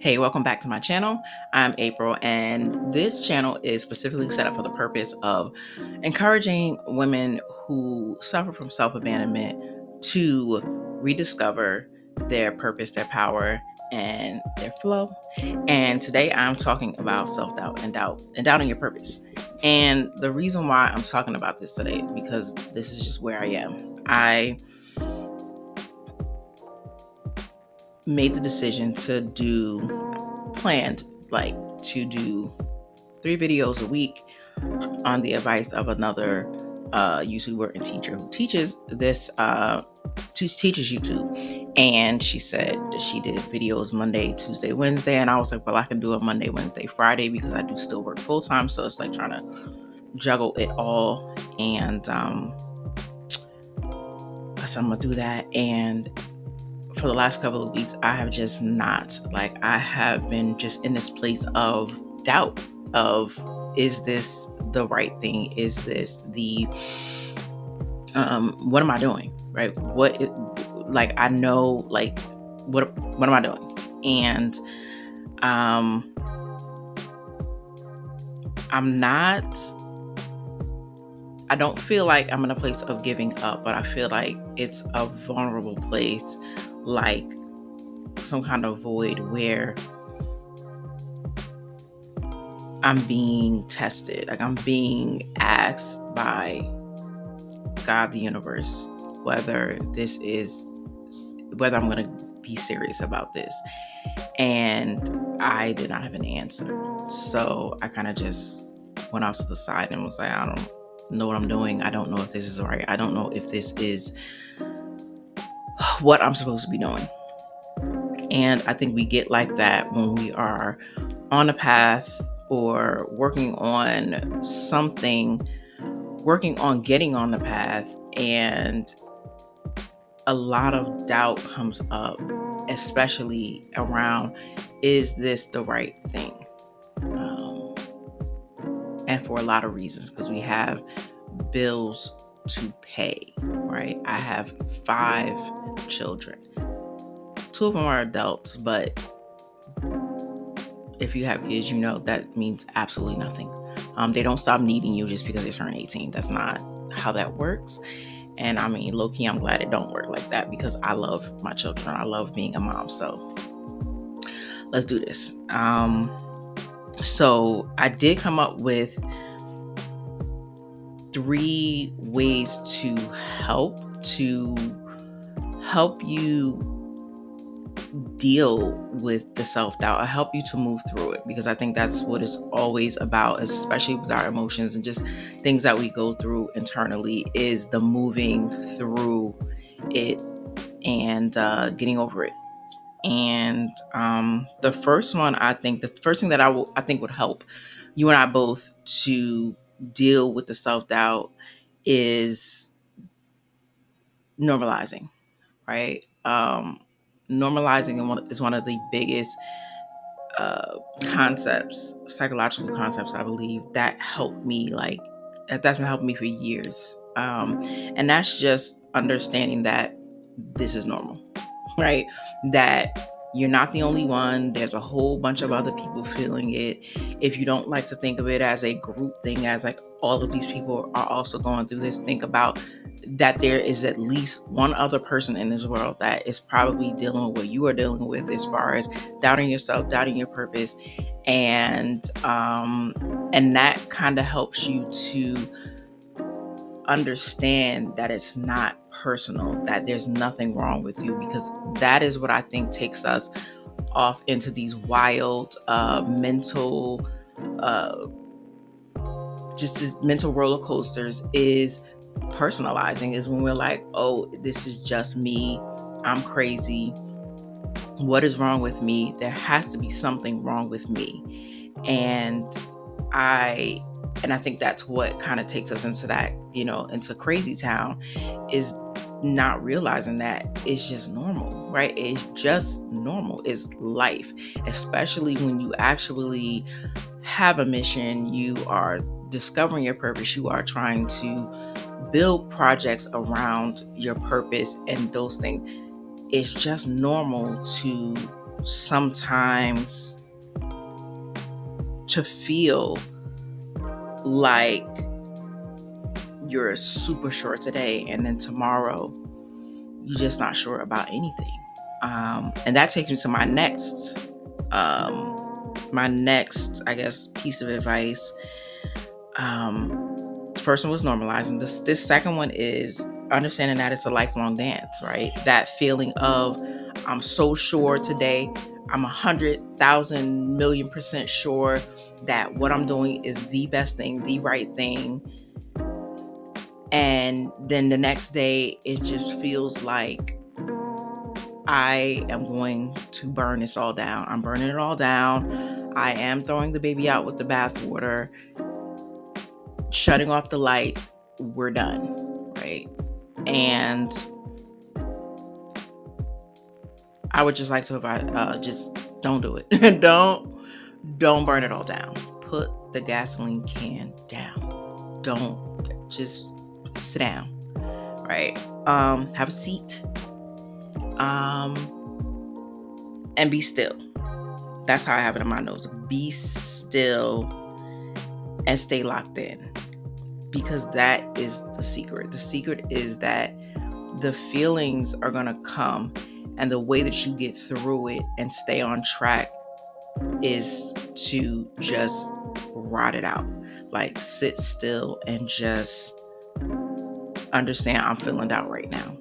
Hey, welcome back to my channel. I'm April, and this channel is specifically set up for the purpose of encouraging women who suffer from self abandonment to rediscover their purpose, their power, and their flow. And today I'm talking about self doubt and doubting your purpose. And the reason why I'm talking about this today is because this is just where I am. I made the decision to do 3 videos a week on the advice of another YouTuber and teacher who teaches teaches YouTube. And she said that she did videos Monday, Tuesday, Wednesday. And I was like, well, I can do it Monday, Wednesday, Friday because I do still work full time. So it's like trying to juggle it all. And I said, I'm going to do that. And for the last couple of weeks, I have just not, I have been just in this place of doubt of, is this the right thing? Is this what am I doing? Right? I know, what am I doing? And, I don't feel like I'm in a place of giving up, but I feel like it's a vulnerable place, like some kind of void where I'm being tested. Like I'm being asked by God, the universe, whether I'm going to be serious about this. And I did not have an answer. So I kind of just went off to the side and was like, I don't know what I'm doing. I don't know if this is right. I don't know if this is what I'm supposed to be doing. And I think we get like that when we are on a path or working on something, working on getting on the path, and a lot of doubt comes up, especially around, is this the right thing? And for a lot of reasons, because we have bills to pay, right? I have 5 children. 2 of them are adults, but if you have kids, you know that means absolutely nothing. They don't stop needing you just because they turn 18. That's not how that works. And I mean, low-key, I'm glad it don't work like that because I love my children. I love being a mom. So let's do this. So I did come up with 3 ways to help you deal with the self-doubt. I help you to move through it, because I think that's what it's always about, especially with our emotions and just things that we go through internally, is the moving through it and getting over it. And the first thing that I think would help you and I both to deal with the self-doubt is normalizing, right? Normalizing is one of the biggest psychological concepts, I believe, that helped me, that's been helping me for years. And that's just understanding that this is normal, right? That you're not the only one. There's a whole bunch of other people feeling it. If you don't like to think of it as a group thing, as like all of these people are also going through this, think about that there is at least one other person in this world that is probably dealing with what you are dealing with, as far as doubting yourself, doubting your purpose. And that kind of helps you to understand that it's not personal, that there's nothing wrong with you, because that is what I think takes us off into these wild mental roller coasters, is personalizing, is when we're like, oh, this is just me, I'm crazy, what is wrong with me? There has to be something wrong with me. And I think that's what kind of takes us into that, into crazy town, is not realizing that it's just normal, right? It's just normal. It's life, especially when you actually have a mission, you are discovering your purpose, you are trying to build projects around your purpose and those things. It's just normal to sometimes to feel like you're super sure today and then tomorrow you're just not sure about anything. And that takes me to my next, I guess, piece of advice. First one was normalizing. This second one is understanding that it's a lifelong dance, right? That feeling of I'm so sure today, I'm 100,000,000,000% sure that what I'm doing is the best thing, the right thing. And then the next day, it just feels like I am going to burn this all down. I'm burning it all down. I am throwing the baby out with the bathwater, shutting off the lights. We're done, right? And I would just like to advise, just don't do it. don't burn it all down. Put the gasoline can down. Don't just sit down, right? Have a seat. And be still. That's how I have it in my notes. Be still and stay locked in, because that is the secret. The secret is that the feelings are going to come, and the way that you get through it and stay on track is to just ride it out. Like, sit still and just understand I'm feeling out right now,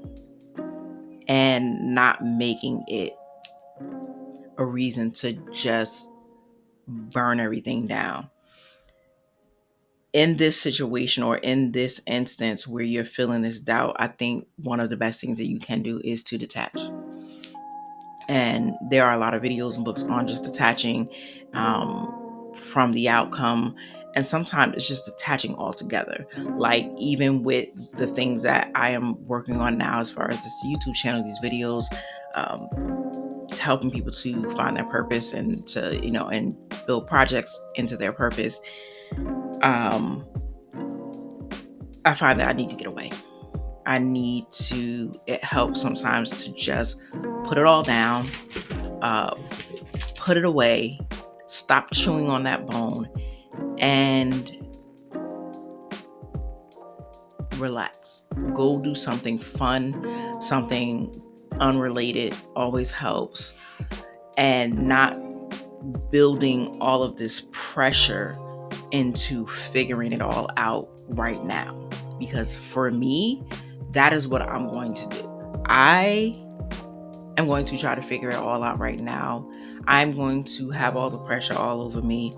and not making it a reason to just burn everything down. In this situation, or in this instance where you're feeling this doubt, I think one of the best things that you can do is to detach. And there are a lot of videos and books on just detaching from the outcome. And sometimes it's just detaching altogether. Like, even with the things that I am working on now, as far as this YouTube channel, these videos, helping people to find their purpose and to, and build projects into their purpose. I find that I need to get away. It helps sometimes to just put it all down, put it away, stop chewing on that bone, and relax. Go do something fun, something unrelated always helps, and not building all of this pressure into figuring it all out right now. Because for me, that is what I'm going to do. I am going to try to figure it all out right now. I'm going to have all the pressure all over me.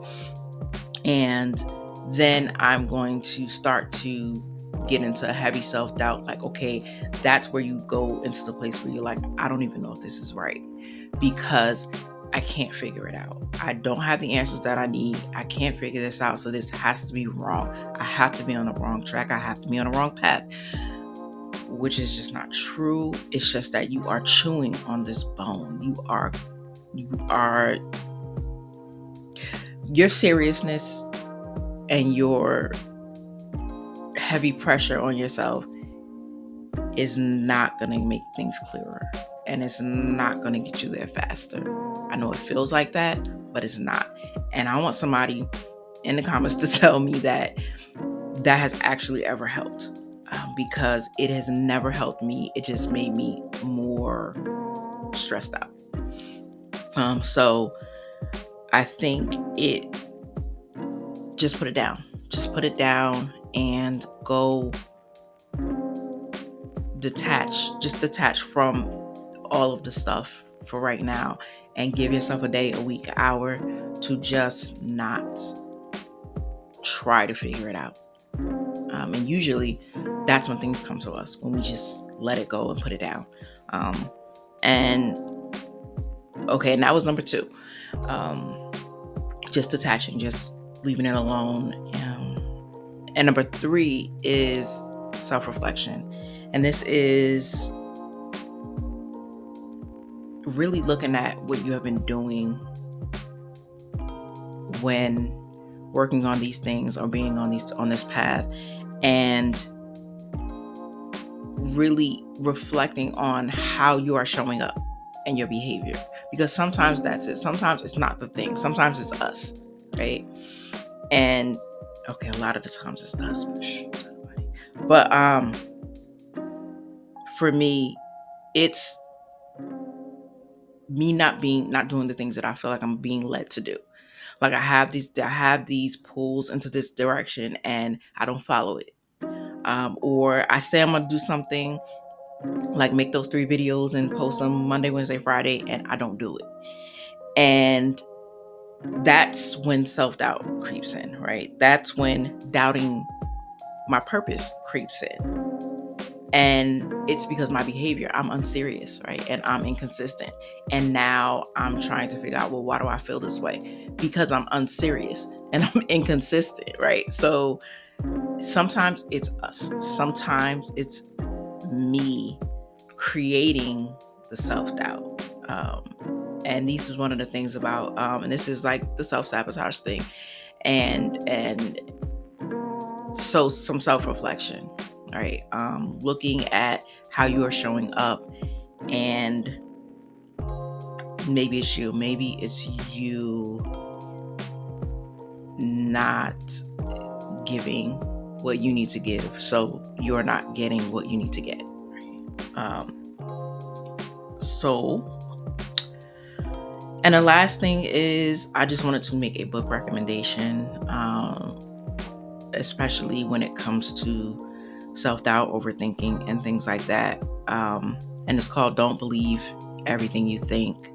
And then I'm going to start to get into a heavy self-doubt. Like, okay, that's where you go into the place where you're like, I don't even know if this is right, because I can't figure it out. I don't have the answers that I need. I can't figure this out. So this has to be wrong. I have to be on the wrong track. I have to be on the wrong path, which is just not true. It's just that you are chewing on this bone. Your seriousness and your heavy pressure on yourself is not going to make things clearer, and it's not going to get you there faster. I know it feels like that, but it's not. And I want somebody in the comments to tell me that has actually ever helped, because it has never helped me. It just made me more stressed out. So I think just put it down. Just put it down and go detach. Just detach from all of the stuff for right now, and give yourself a day, a week, an hour to just not try to figure it out. And usually that's when things come to us, when we just let it go and put it down. And that was number 2. Just detaching, just leaving it alone. And number 3 is self-reflection. And this is really looking at what you have been doing when working on these things or being on this path, and really reflecting on how you are showing up and your behavior, because sometimes that's it. Sometimes it's not the thing. Sometimes it's us, right? And okay, a lot of the times it's us, but for me, it's me not doing the things that I feel like I'm being led to do. Like I have these pulls into this direction and I don't follow it. Or I say I'm gonna do something, like make those 3 videos and post them Monday, Wednesday, Friday, and I don't do it. And that's when self-doubt creeps in, right? That's when doubting my purpose creeps in. And it's because my behavior, I'm unserious, right? And I'm inconsistent. And now I'm trying to figure out, well, why do I feel this way? Because I'm unserious and I'm inconsistent, right? So sometimes it's us. Sometimes it's me creating the self-doubt. And this is one of the things about, and this is like the self-sabotage thing. And so some self-reflection, right? Looking at how you are showing up, and maybe it's you not giving what you need to give, so you're not getting what you need to get. So, and the last thing is, I just wanted to make a book recommendation, especially when it comes to self-doubt, overthinking, and things like that. And it's called Don't Believe Everything You Think,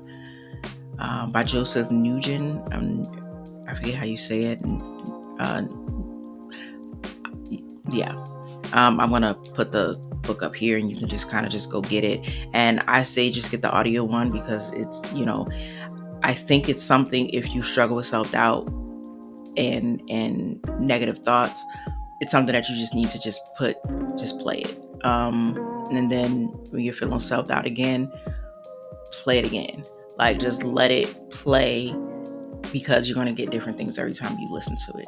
by Joseph Nugent. I forget how you say it. Yeah. I'm going to put the book up here and you can just kind of just go get it. And I say just get the audio one because it's, I think it's something, if you struggle with self-doubt and negative thoughts, it's something that you just need to just play it. And then when you're feeling self-doubt again, play it again. Like, just let it play, because you're going to get different things every time you listen to it.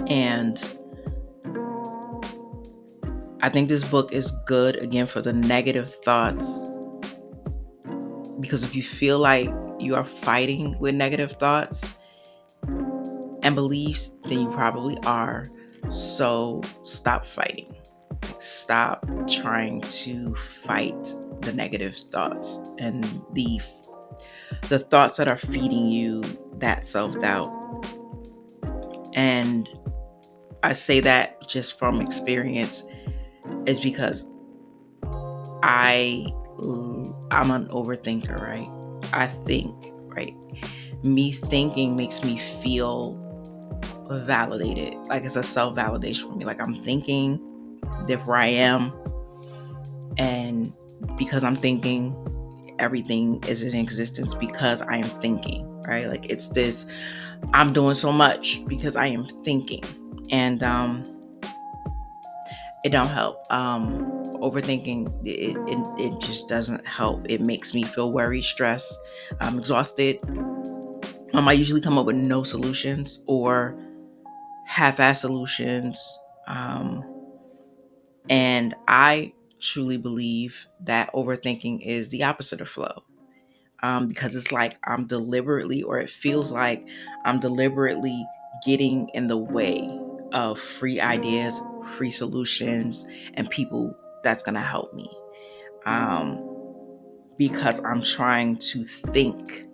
And I think this book is good, again, for the negative thoughts, because if you feel like you are fighting with negative thoughts and beliefs, then you probably are. So stop fighting. Stop trying to fight the negative thoughts and the thoughts that are feeding you that self-doubt. And I say that just from experience, is because I'm an overthinker, right? I think, right? Me thinking makes me feel validated. Like, it's a self-validation for me. Like, I'm thinking, therefore I am. And because I'm thinking, everything is in existence because I am thinking, right? Like, it's this, I'm doing so much because I am thinking. And it don't help. Overthinking, it just doesn't help. It makes me feel worried, stressed, exhausted. I usually come up with no solutions or half-ass solutions. And I truly believe that overthinking is the opposite of flow. Because it's like I'm deliberately, or it feels like I'm deliberately getting in the way of free ideas, free solutions, and people that's going to help me. Because I'm trying to think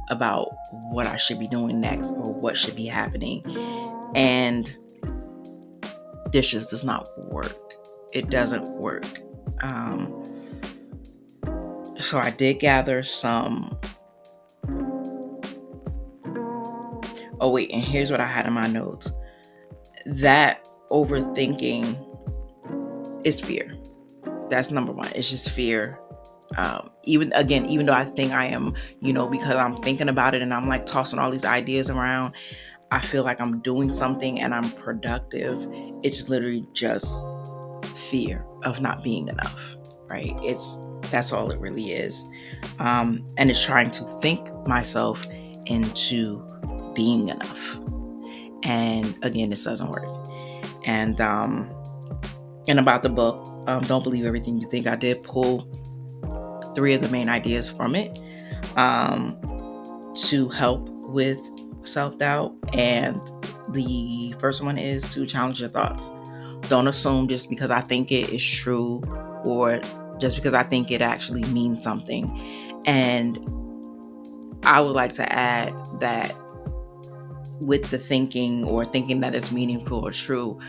about what I should be doing next or what should be happening. And this just does not work. It doesn't work. So I did gather some. Oh, wait, and here's what I had in my notes. That overthinking is fear. That's number one. It's just fear. Even though I think I am, because I'm thinking about it and I'm like tossing all these ideas around, I feel like I'm doing something and I'm productive. It's literally just fear of not being enough, right? That's all it really is. And it's trying to think myself into being enough. And again, this doesn't work. And about the book, Don't Believe Everything You Think, I did pull three of the main ideas from it to help with self-doubt. And the first one is to challenge your thoughts. Don't assume just because I think it is true or just because I think it actually means something. And I would like to add that with the thinking that it's meaningful or true,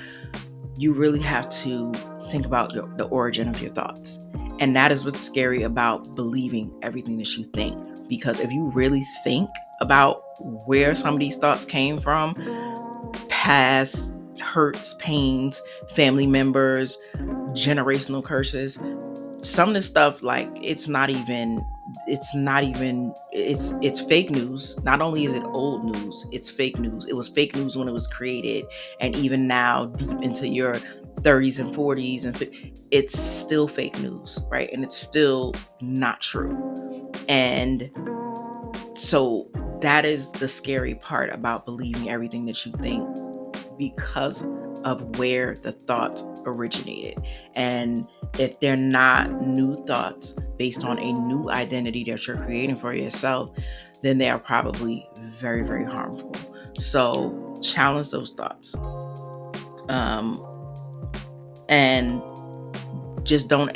you really have to think about the origin of your thoughts. And that is what's scary about believing everything that you think. Because if you really think about where some of these thoughts came from, past hurts, pains, family members, generational curses, some of this stuff, like, it's fake news. Not only is it old news, it's fake news. It was fake news when it was created, and even now deep into your 30s and 40s it's still fake news, right? And it's still not true. And so that is the scary part about believing everything that you think, because of where the thoughts originated. And if they're not new thoughts based on a new identity that you're creating for yourself, then they are probably very, very harmful. So challenge those thoughts. And just don't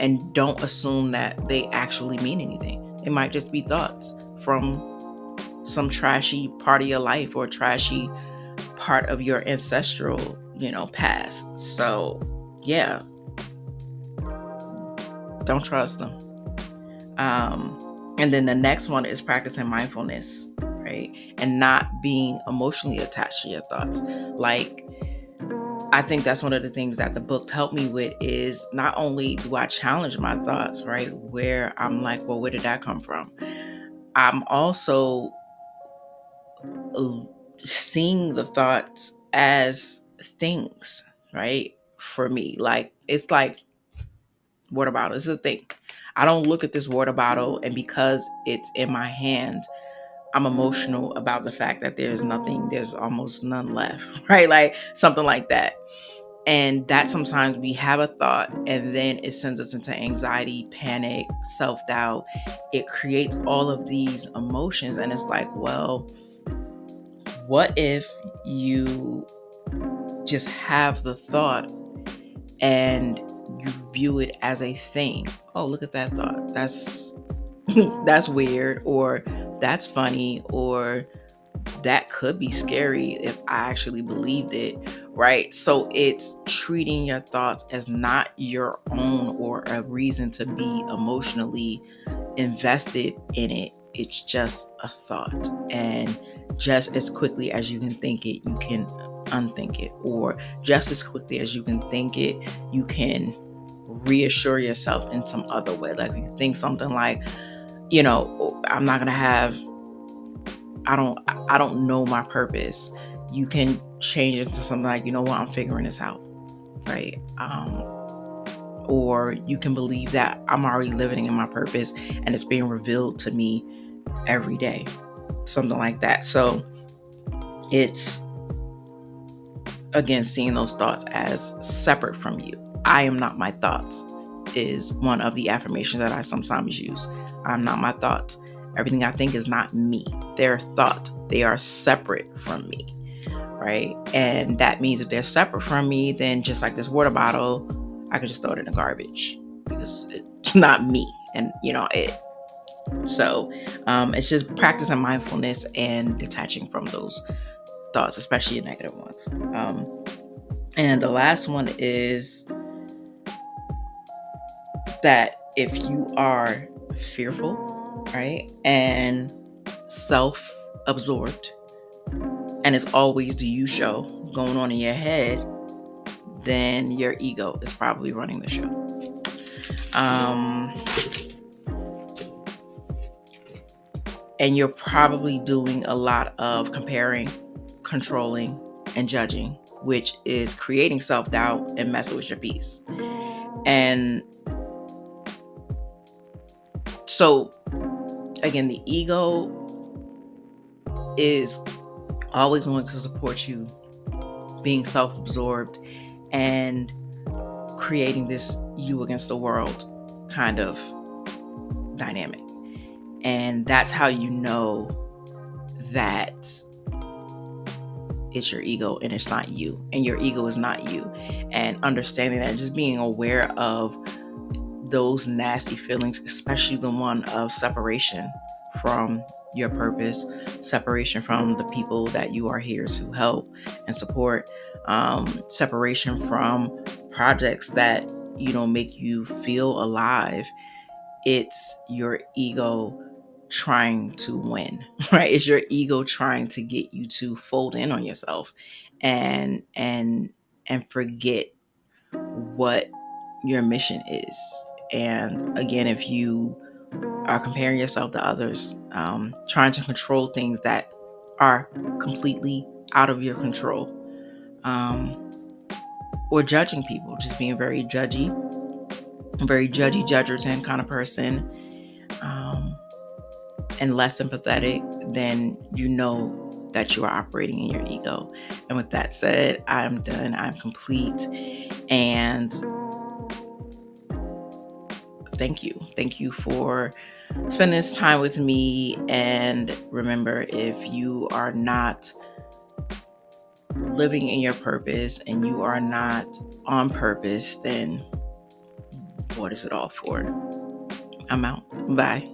assume that they actually mean anything. It might just be thoughts from some trashy part of your life or trashy part of your ancestral, past. So yeah, don't trust them. And then the next one is practicing mindfulness, right? And not being emotionally attached to your thoughts. Like, I think that's one of the things that the book helped me with, is not only do I challenge my thoughts, right? Where I'm like, well, where did that come from? I'm also seeing the thoughts as things, right? For me, like, it's like water bottle is a thing. I don't look at this water bottle and because it's in my hand, I'm emotional about the fact that there's almost none left, right? Like something like that. And that sometimes we have a thought and then it sends us into anxiety, panic, self-doubt. It creates all of these emotions. And it's like, well, what if you just have the thought and you view it as a thing? Oh, look at that thought. That's weird, or that's funny, or that could be scary if I actually believed it, right? So it's treating your thoughts as not your own or a reason to be emotionally invested in it. It's just a thought. And just as quickly as you can think it, you can unthink it. Or just as quickly as you can think it, you can reassure yourself in some other way. Like you think something like, I'm not gonna have I don't know my purpose. You can change it to something like, I'm figuring this out, right? Or you can believe that I'm already living in my purpose and it's being revealed to me every day, something like that. So it's, again, seeing those thoughts as separate from you. I am not my thoughts is one of the affirmations that I sometimes use. I'm not my thoughts. Everything I think is not me. They're thought. They are separate from me, right? And that means if they're separate from me, then just like this water bottle, I could just throw it in the garbage because it's not me. And it's just practicing mindfulness and detaching from those thoughts, especially negative ones. And the last one is that if you are fearful, right, and self-absorbed, and it's always the you show going on in your head, then your ego is probably running the show. And you're probably doing a lot of comparing, controlling, and judging, which is creating self-doubt and messing with your peace. And so, again, the ego is always going to support you being self-absorbed and creating this you against the world kind of dynamic. And that's how you know that it's your ego and it's not you, and your ego is not you. And understanding that, just being aware of those nasty feelings, especially the one of separation from your purpose, separation from the people that you are here to help and support, separation from projects that make you feel alive. It's your ego trying to win, right? It's your ego trying to get you to fold in on yourself and forget what your mission is. And again, if you are comparing yourself to others, trying to control things that are completely out of your control, or judging people, just being very judgy, judgerton kind of person, um, and less sympathetic, then you know that you are operating in your ego. And with that said, I'm done. I'm complete. And thank you. Thank you for spending this time with me. And remember, if you are not living in your purpose and you are not on purpose, then what is it all for? I'm out. Bye.